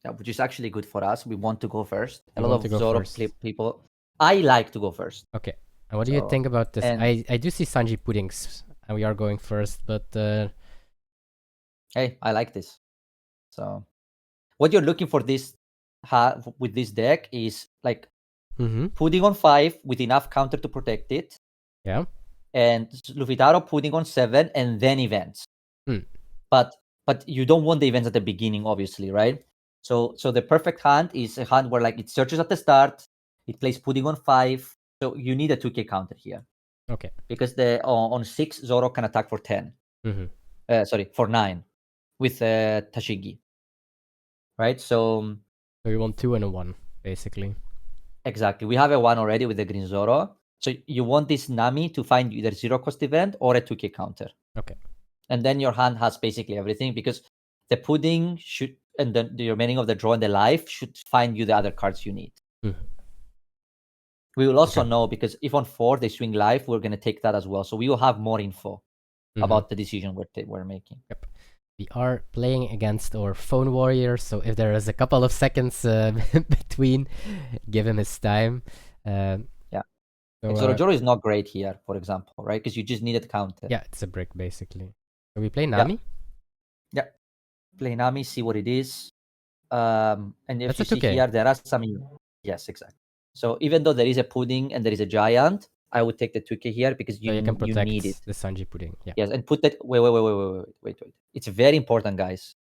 Yeah, which is actually good for us. We want to go first. A lot of Zoro people. I like to go first. Okay. And what do you think about this? I do see Sanji puddings, and we are going first, but hey, I like this. So, what you're looking for with this deck is like pudding on 5 with enough counter to protect it. Yeah. And Luffy-Taro pudding on 7 and then events. But you don't want the events at the beginning, obviously, right? So the perfect hand is a hand where like it searches at the start, it plays pudding on 5. So you need a 2k counter here. Okay. Because on 6 Zoro can attack for 10. For 9 with Tcglive. Right? So you want 2 and a 1, basically. Exactly. We have a 1 already with the green Zoro. So you want this Nami to find either 0 cost event or a 2k counter. Okay. And then your hand has basically everything, because the pudding should, and the remaining of the draw and the life should find you the other cards you need. We will also know, because if on 4 they swing life, we're going to take that as well. So we will have more info about the decision we're making. Yep. We are playing against our phone warrior, so if there is a couple of seconds between, give him his time. Yeah. So, like Zorojuro is not great here, for example, right? Because you just needed counter. Yeah, it's a brick basically. So we play Nami. Yeah. Play Nami, see what it is. And if That's you a see 2K. here, there are some. Yes, exactly. So even though there is a pudding and there is a giant, I would take the 2K here because So you can you protect need it. the Sanji pudding. Yeah. Yes, and put that. Wait. It's very important, guys.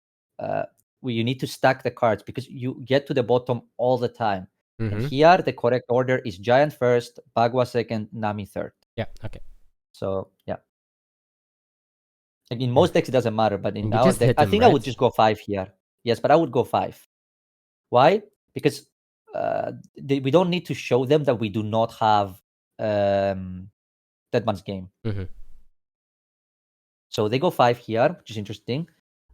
You need to stack the cards because you get to the bottom all the time. And here, the correct order is Giant first, Bagua second, Nami third. Yeah. Okay. So yeah. Like in most decks, it doesn't matter, but in our just deck, hit I them, think I right? would just go 5 here. Yes, but I would go 5. Why? Because we don't need to show them that we do not have Dead Man's Game. So they go 5 here, which is interesting.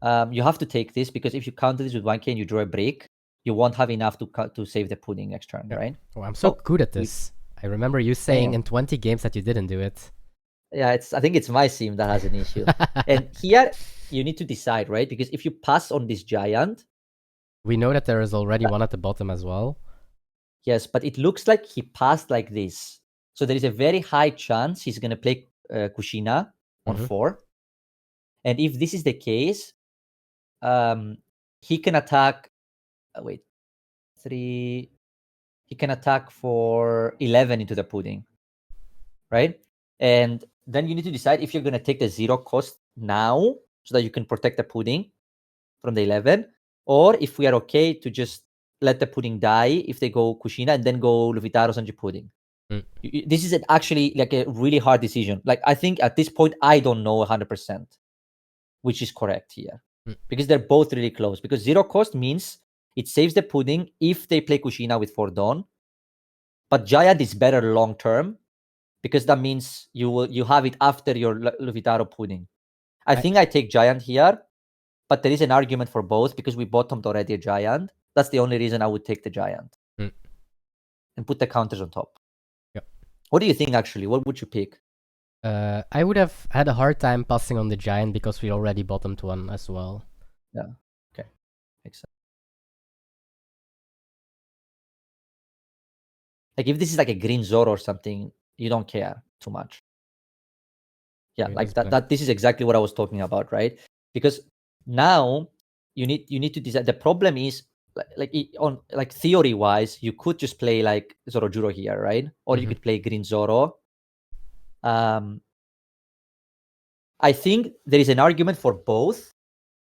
You have to take this because if you counter this with 1K and you draw a break, you won't have enough to save the pudding next turn, right? Oh, I'm so good at this. I remember you saying in 20 games that you didn't do it. Yeah, I think it's my sim that has an issue. And here you need to decide, right? Because if you pass on this giant, we know that there is already one at the bottom as well. Yes, but it looks like he passed like this. So there is a very high chance he's going to play Kushina on 4. And if this is the case, he can attack. 3. He can attack for 11 into the pudding, right? And then you need to decide if you're going to take the 0 cost now so that you can protect the pudding from the 11, or if we are okay to just let the pudding die if they go Kushina and then go Luffy Taro Sanji pudding. This is actually like a really hard decision. Like I think at this point I don't know 100% which is correct here because they're both really close. Because 0 cost means it saves the pudding if they play Kushina with 4 Dawn, but Giant is better long term because that means you have it after your Luffy Taro pudding. I think I take Giant here, but there is an argument for both because we bottomed already a Giant. That's the only reason I would take the Giant and put the counters on top. What do you think, actually? What would you pick? I would have had a hard time passing on the giant because we already bottomed one as well. Yeah. Okay. Makes sense. Like if this is like a green Zoro or something, you don't care too much. Yeah, like that. This is exactly what I was talking about, right? Because now you need to decide. The problem is like theory wise, you could just play like Zorojuro here, right? Or you could play green Zoro. I think there is an argument for both.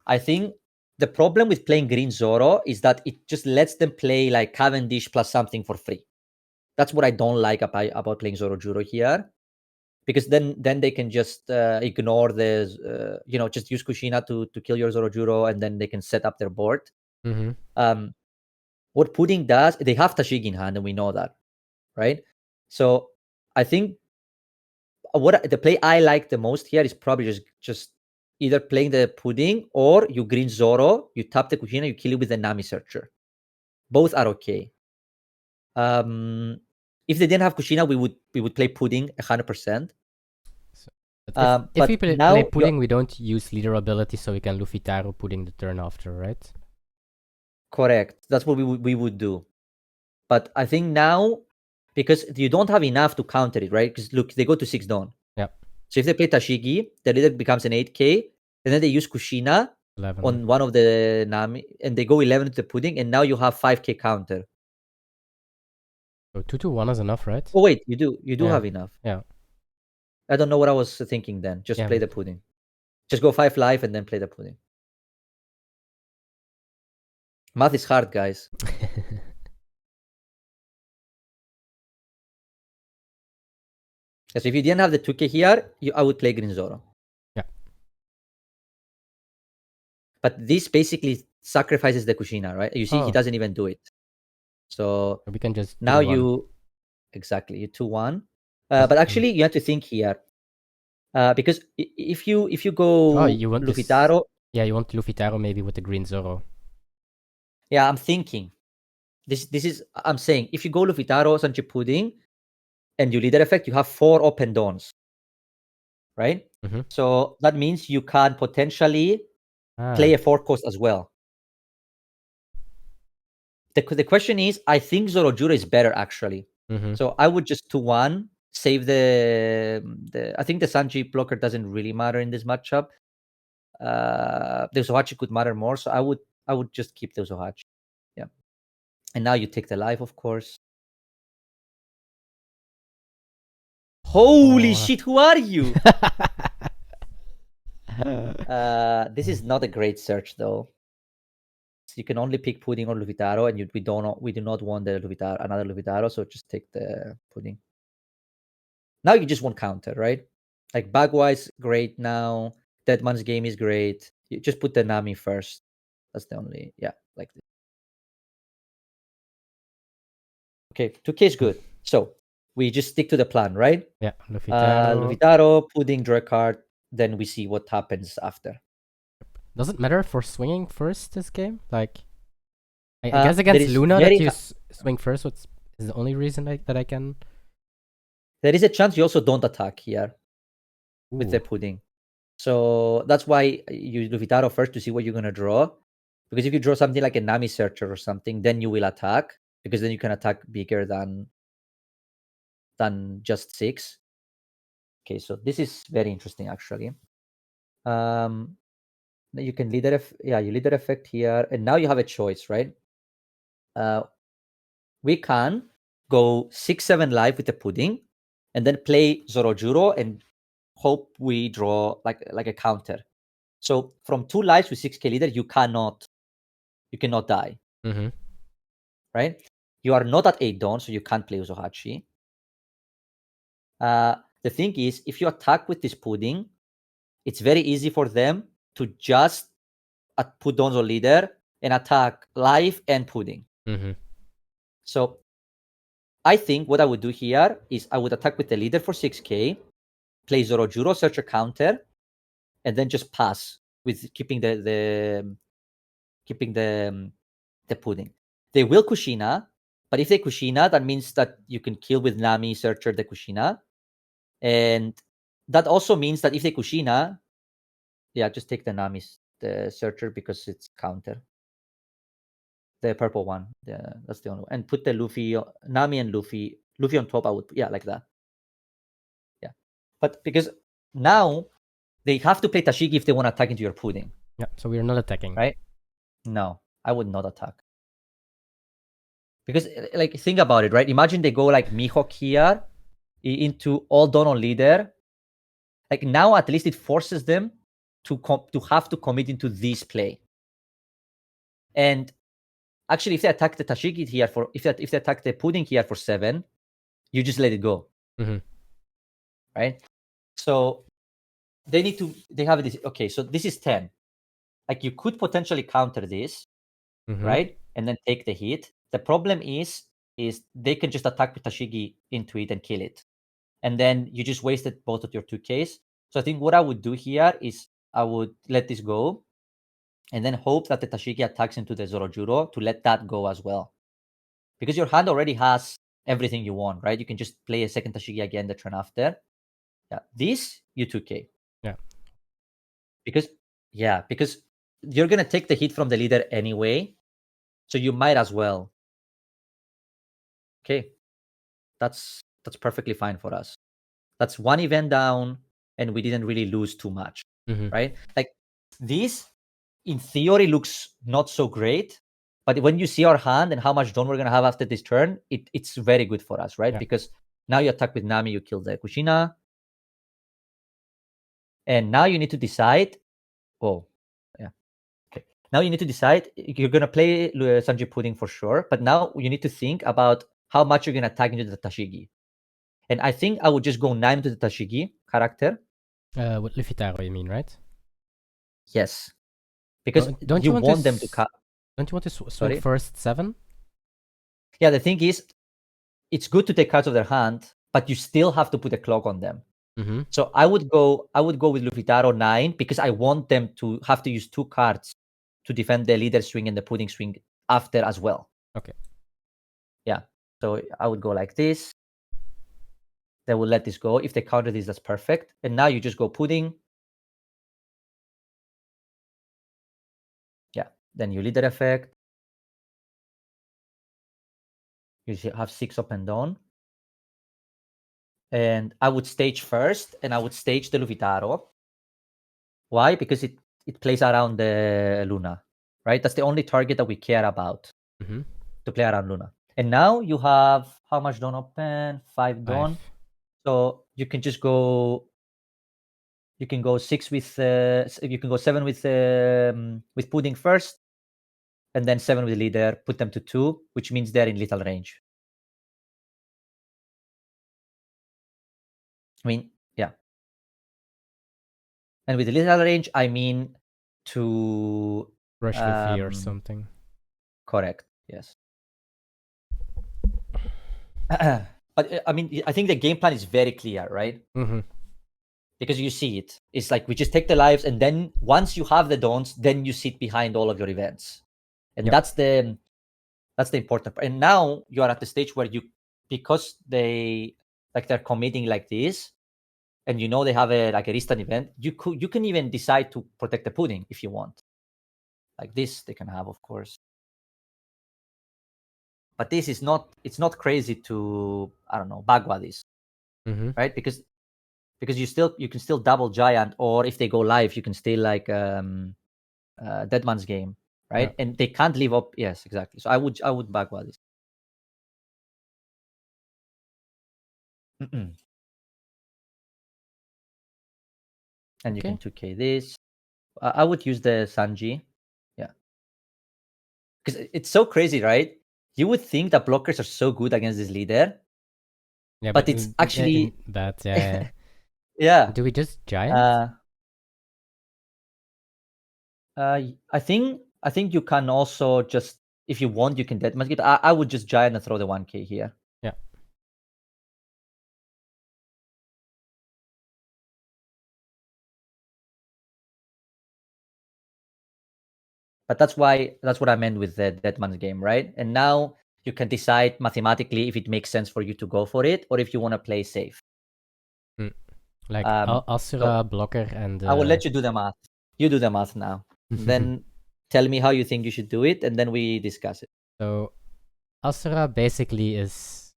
I think the problem with playing green Zoro is that it just lets them play like Cavendish plus something for free. That's what I don't like about playing Zorojuro here, because then they can just ignore the just use Kushina to kill your Zorojuro, and then they can set up their board. What Pudding does, they have Tashigi in hand, and we know that, right? So I think what the play I like the most here is probably just either playing the Pudding or you green Zoro, you tap the Kushina, you kill it with the Nami Searcher. Both are okay. If they didn't have Kushina, we would play Pudding 100%. If we play Pudding, we don't use leader ability, so we can Luffy Taro Pudding the turn after, right? Correct. That's what we would do. But I think now, because you don't have enough to counter it, right? Because look, they go to 6 Dawn. Yeah. So if they play Tashigi, the leader becomes an 8K, and then they use Kushina 11. on one of the Nami, and they go 11 to the Pudding, and now you have 5K counter. So 2-1 is enough, right? Oh wait, you do have enough. Yeah. I don't know what I was thinking then. Just play the Pudding. Just go 5 life and then play the Pudding. Math is hard, guys. So if you didn't have the 2K here, I would play Green Zoro. Yeah. But this basically sacrifices the Kushina, right? You see, he doesn't even do it. So we can just now you 2-1. But actually, you have to think here, because if you go you want Luffy Taro, you want Luffy Taro maybe with the green Zoro. Yeah, I'm thinking. This is I'm saying if you go Luffy Taro, Sanji Pudding, and you leader effect, you have 4 open dawns, right? So that means you can potentially play a 4 cost as well. The question is, I think Zorojuro is better actually. So I would just 2-1 save the I think the Sanji blocker doesn't really matter in this matchup. The Usohachi could matter more, so I would just keep the Usohachi. Yeah. And now you take the life, of course. Holy shit, who are you? This is not a great search though. So you can only pick Pudding or Luffy-Taro, and we do not want the another Luffy-Taro, so just take the Pudding. Now you just want counter, right? Like Bagwise, great now. Deadman's Game is great. You just put the Nami first. That's the only, yeah, like this. Okay, 2K is good. So we just stick to the plan, right? Yeah, Luffy-Taro. Luffy-Taro, Pudding, draw a card. Then we see what happens after. Does it matter for swinging first this game? Like, I guess against Luna that you swing first is the only reason that I can. There is a chance you also don't attack here with the Pudding. So that's why you use Luffy-Taro first to see what you're going to draw. Because if you draw something like a Nami Searcher or something, then you will attack. Because then you can attack bigger than just 6. Okay, so this is very interesting actually. You can leader you leader effect here, and now you have a choice, right? We can go 6-7 live with the Pudding, and then play Zorojuro and hope we draw like a counter. So from 2 lives with 6k leader, you cannot die. Right? You are not at 8 dawn, so you can't play Usohachi. The thing is, if you attack with this Pudding, it's very easy for them to just put Donzo leader and attack live and Pudding. So I think what I would do here is I would attack with the leader for 6k, play Zorojuro, search a counter, and then just pass with keeping the Pudding. They will Kushina, but if they Kushina, that means that you can kill with Nami, Searcher, the Kushina. And that also means that if they Kushina, yeah, just take the Nami, the Searcher, because it's counter. The purple one. That's the only one. And put the Luffy, Nami and Luffy on top, I would, yeah, like that. Yeah. But because now they have to play Tashigi if they want to attack into your Pudding. Yeah, so we're not attacking. Right? No, I would not attack. Because, like, think about it, right? Imagine they go like Mihawk here into all dawn on leader. Like, now at least it forces them to have to commit into this play. And actually, if they attack the Tashigi here if they attack the Pudding here for 7, you just let it go. Right? So they have this. Okay, so this is 10. Like, you could potentially counter this, right? And then take the hit. The problem is they can just attack with Tashigi into it and kill it. And then you just wasted both of your 2Ks. So I think what I would do here is I would let this go and then hope that the Tashigi attacks into the Zorojuro to let that go as well. Because your hand already has everything you want, right? You can just play a second Tashigi again the turn after. Yeah, this, you 2K. Yeah. Because you're going to take the hit from the leader anyway. So you might as well. Okay. That's perfectly fine for us. That's one event down, and we didn't really lose too much, right? Like, this, in theory, looks not so great, but when you see our hand and how much dawn we're going to have after this turn, it's very good for us, right? Yeah. Because now you attack with Nami, you kill the Kushina, and now you need to decide. Oh, yeah. Okay. Now you need to decide. You're going to play Sanji Pudding for sure, but now you need to think about how much you're going to attack into the Tashigi. And I think I would just go 9 to the Tashigi character. With Luffy-Taro, you mean, right? Yes. Because don't you want them to cut. Don't you want to swing first 7? Yeah, the thing is, it's good to take cards of their hand, but you still have to put a clock on them. So I would go with Luffy-Taro 9 because I want them to have to use 2 cards to defend the leader swing and the Pudding swing after as well. Okay. Yeah. So I would go like this. They will let this go. If they counter this, that's perfect. And now you just go Pudding. Yeah. Then you leader effect. You have 6 up and down. and I would stage first, and I would stage the Luvitaro. Why? Because it plays around the Luna, right? That's the only target that we care about to play around Luna. And now you have how much Dawn open? 5 Dawn. So you can just go. You can go 6 with. You can go 7 with Pudding first, and then 7 with Leader. Put them to 2, which means they're in lethal range. I mean, yeah. And with the lethal range, I mean to rush Luffy or something. Correct. Yes. But I mean, I think the game plan is very clear, right? Because you see it. It's like we just take the lives, and then once you have the dawns, then you sit behind all of your events, and that's the important part. And now you are at the stage where you, because they're committing like this, and you know they have a instant event, you can even decide to protect the pudding if you want. Like this, they can have, of course. But this is not. It's not crazy to, I don't know, bagua this, right? Because you can still double giant, or if they go live, you can still Dead Man's Game, right? And they can't live up. Yes, exactly. So I would bagua this. And you can 2K this. I would use the Sanji. Yeah. Because it's so crazy, right? You would think that blockers are so good against this leader. Yeah, but it's actually bad. Yeah. Yeah. Do we just giant? I think you can also just, if you want, you can dead mask it. I would just giant and throw the 1K here. Yeah. But that's what I meant with the Dead Man's Game, right? And now you can decide mathematically if it makes sense for you to go for it, or if you want to play safe. Like Asura, blocker, and I will let you do the math. You do the math now. Then tell me how you think you should do it, and then we discuss it. So Asura basically is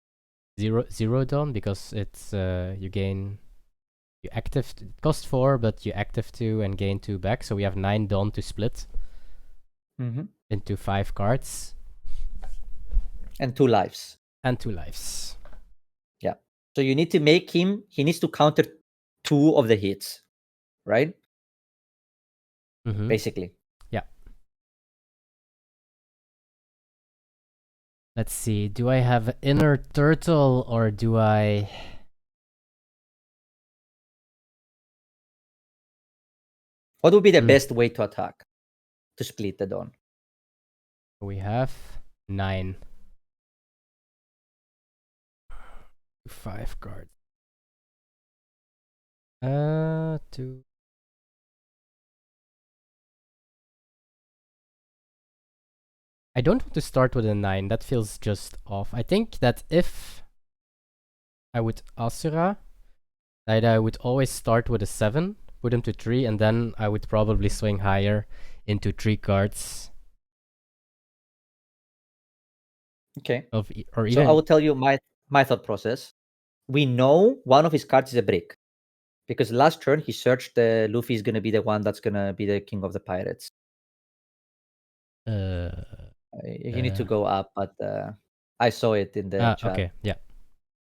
zero Dawn, because it's you active, it costs 4, but you active 2 and gain 2 back. So we have 9 Dawn to split into 5 cards. And 2 lives. Yeah. So you need to make him, he needs to counter 2 of the hits, right? Basically. Yeah. Let's see. Do I have Inner Turtle, or do I... What would be the best way to attack? To split the Dawn? We have 9. 5 cards. 2. I don't want to start with a 9. That feels just off. I think that if I would Asura, that I would always start with a 7, put him to 3, and then I would probably swing higher into 3 cards. Okay. Or even... So I will tell you my thought process. We know one of his cards is a brick, because last turn he searched the Luffy is going to be the one that's going to be the king of the pirates. You need to go up, but I saw it in the chat. Okay, yeah.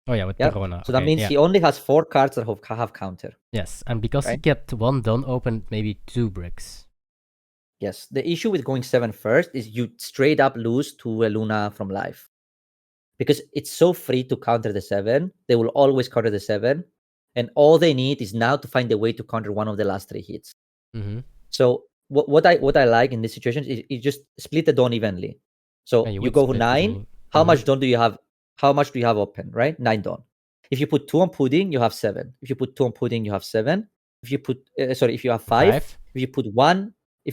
Oh yeah, with Corona. So that means he only has 4 cards that have counter. Yes, and because he kept 1 Dawn open, maybe 2 bricks. Yes, the issue with going 7 first is you straight up lose to a Luna from life. Because it's so free to counter the 7. They will always counter the 7. And all they need is now to find a way to counter one of the last 3 hits. So what I like in this situation is you just split the Dawn evenly. So you go 9. How much Dawn do you have? How much do you have open, right? 9 Dawn. If you put 2 on Pudding, you have 7. If you put 2 on Pudding, you have 7. If you put if you have 5. If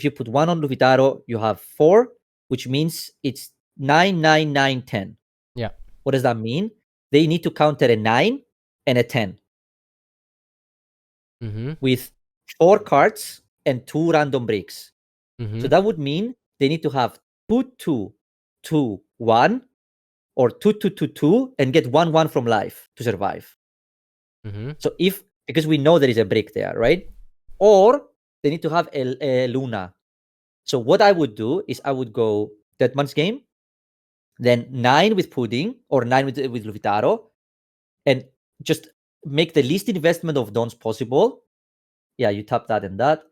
you put 1 on Lufitaro, you have 4, which means it's 9, 9, 9, 10. Yeah. What does that mean? They need to counter a 9 and a 10. With 4 cards and 2 random bricks. So that would mean they need to have 2, 2, 2, 1, or 2, 2, 2, 2, and get 1, 1 from life to survive. So because we know there is a brick there, right? Or they need to have a Luna. So what I would do is I would go Dead Man's Game, then 9 with Pudding or 9 with Lufitaro, and just make the least investment of dons possible. Yeah, you tap that and that,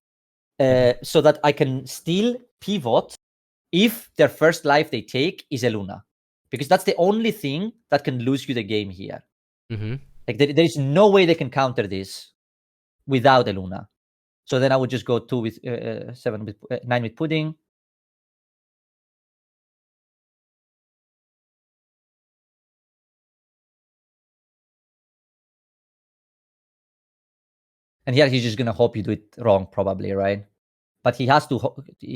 so that I can still pivot if their first life they take is a Luna, because that's the only thing that can lose you the game here. Like there is no way they can counter this without a Luna. So then I would just go 2 with 7 with 9 with Pudding. And here he's just gonna hope you do it wrong, probably, right? But he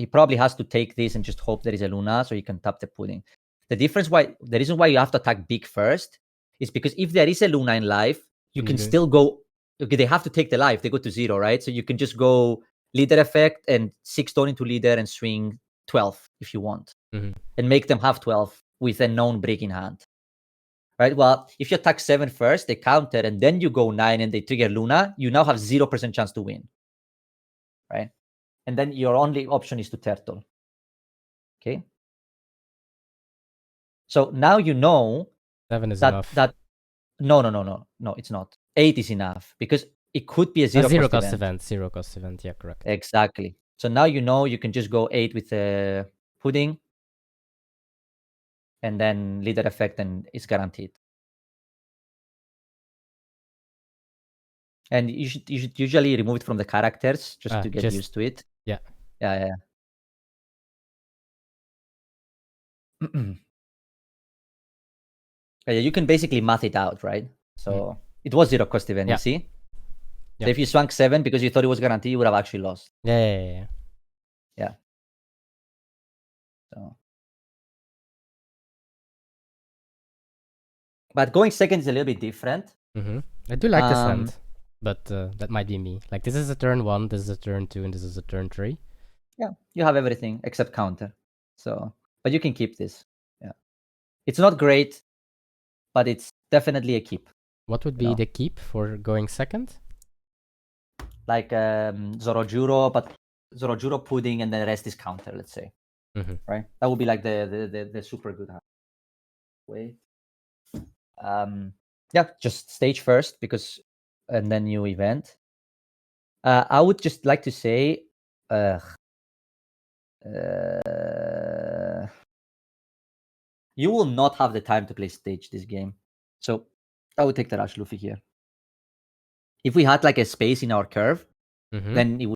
probably has to take this and just hope there is a Luna so he can tap the Pudding. The reason why you have to attack big first is because if there is a Luna in life, you can still go. Okay, they have to take the life. They go to 0, right? So you can just go leader effect and 6 stone into leader and swing 12 if you want, and make them have 12 with a known brick in hand. Right. Well, if you attack 7 first, they counter, and then you go 9 and they trigger Luna, you now have 0% chance to win. Right. And then your only option is to turtle. Okay. So now you know 7 is that enough. No, it's not. 8 is enough because it could be a zero cost event. Zero cost event. Yeah, correct. Exactly. So now you know you can just go 8 with the Pudding, and then leader effect, and it's guaranteed. And you should usually remove it from the characters just to get used to it. Yeah. Yeah. Yeah, you can basically math it out, right? So it was 0 cost event, you see? So if you swung 7 because you thought it was guaranteed, you would have actually lost. Yeah. So, but going second is a little bit different. I do like this hand, but that might be me. Like, this is a turn 1, this is a turn 2, and this is a turn 3. Yeah, you have everything except counter. So, but you can keep this. Yeah, it's not great, but it's definitely a keep. What would be the keep for going second? Like Zorojuro, but Zorojuro Pudding, and then the rest is counter. Let's say, right? That would be like the super good hand. Wait. Yeah, just stage first and then new event. I would just like to say, you will not have the time to play stage this game. So I would take the Rush Luffy here. If we had like a space in our curve, then it would